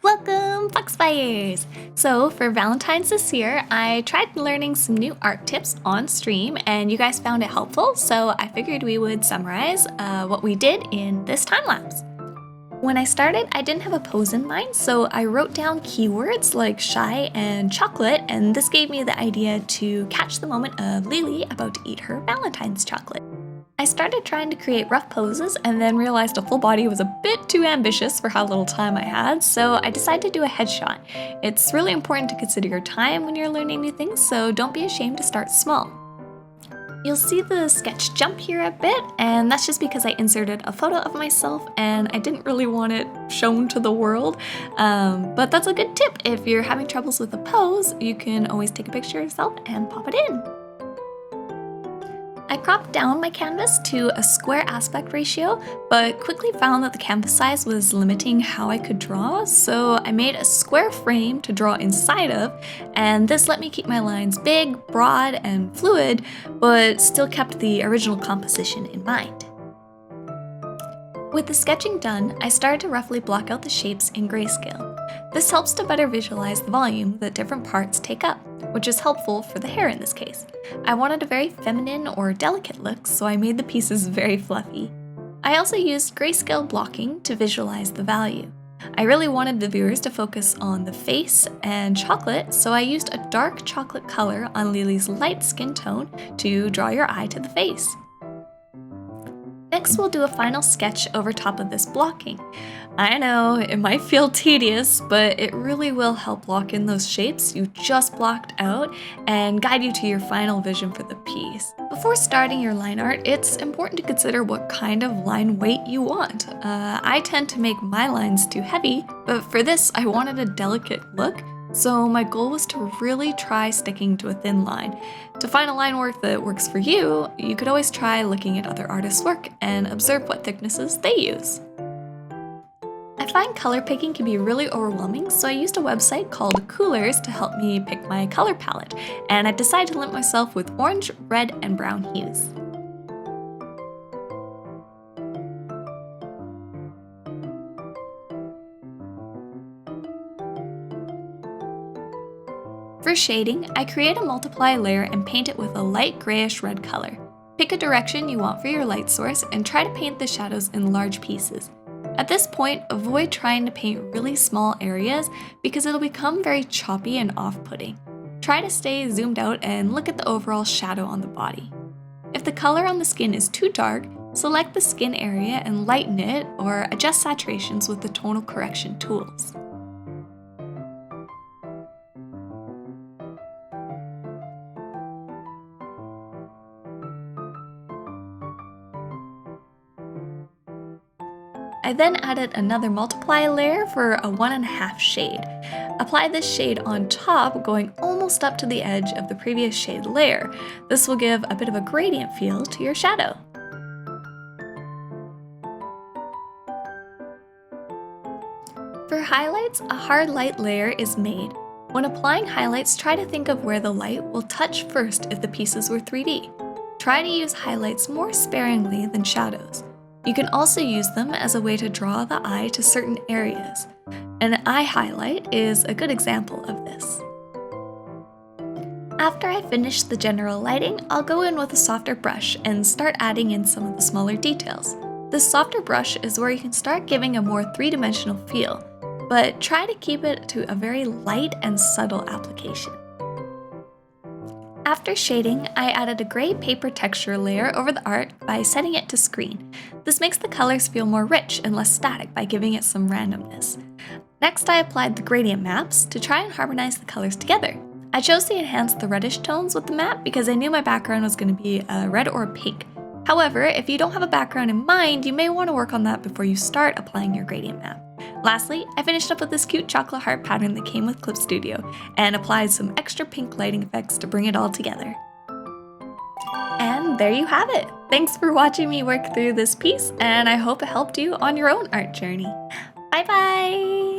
Welcome, Foxfires! So for Valentine's this year, I tried learning some new art tips on stream and you guys found it helpful, so I figured we would summarize what we did in this time-lapse. When I started, I didn't have a pose in mind, so I wrote down keywords like shy and chocolate, and this gave me the idea to catch the moment of Lily about to eat her Valentine's chocolate. I started trying to create rough poses and then realized a full body was a bit too ambitious for how little time I had, so I decided to do a headshot. It's really important to consider your time when you're learning new things, so don't be ashamed to start small. You'll see the sketch jump here a bit, and that's just because I inserted a photo of myself and I didn't really want it shown to the world. But that's a good tip. If you're having troubles with a pose, you can always take a picture of yourself and pop it in. I cropped down my canvas to a square aspect ratio, but quickly found that the canvas size was limiting how I could draw, so I made a square frame to draw inside of, and this let me keep my lines big, broad, and fluid, but still kept the original composition in mind. With the sketching done, I started to roughly block out the shapes in grayscale. This helps to better visualize the volume that different parts take up, which is helpful for the hair in this case. I wanted a very feminine or delicate look, so I made the pieces very fluffy. I also used grayscale blocking to visualize the value. I really wanted the viewers to focus on the face and chocolate, so I used a dark chocolate color on Lily's light skin tone to draw your eye to the face. Next, we'll do a final sketch over top of this blocking. I know, it might feel tedious, but it really will help lock in those shapes you just blocked out and guide you to your final vision for the piece. Before starting your line art, it's important to consider what kind of line weight you want. I tend to make my lines too heavy, but for this I wanted a delicate look, so my goal was to really try sticking to a thin line. To find a line work that works for you, you could always try looking at other artists' work and observe what thicknesses they use. I find color picking can be really overwhelming, so I used a website called Coolers to help me pick my color palette, and I decided to limit myself with orange, red, and brown hues. For shading, I create a multiply layer and paint it with a light grayish red color. Pick a direction you want for your light source and try to paint the shadows in large pieces. At this point, avoid trying to paint really small areas because it'll become very choppy and off-putting. Try to stay zoomed out and look at the overall shadow on the body. If the color on the skin is too dark, select the skin area and lighten it or adjust saturations with the tonal correction tools. I then added another multiply layer for a 1.5 shade. Apply this shade on top, going almost up to the edge of the previous shade layer. This will give a bit of a gradient feel to your shadow. For highlights, a hard light layer is made. When applying highlights, try to think of where the light will touch first if the pieces were 3D. Try to use highlights more sparingly than shadows. You can also use them as a way to draw the eye to certain areas. An eye highlight is a good example of this. After I finish the general lighting, I'll go in with a softer brush and start adding in some of the smaller details. This softer brush is where you can start giving a more three-dimensional feel, but try to keep it to a very light and subtle application. After shading, I added a gray paper texture layer over the art by setting it to screen. This makes the colors feel more rich and less static by giving it some randomness. Next, I applied the gradient maps to try and harmonize the colors together. I chose to enhance the reddish tones with the map because I knew my background was going to be a red or a pink. However, if you don't have a background in mind, you may want to work on that before you start applying your gradient map. Lastly, I finished up with this cute chocolate heart pattern that came with Clip Studio and applied some extra pink lighting effects to bring it all together. And there you have it! Thanks for watching me work through this piece, and I hope it helped you on your own art journey. Bye bye!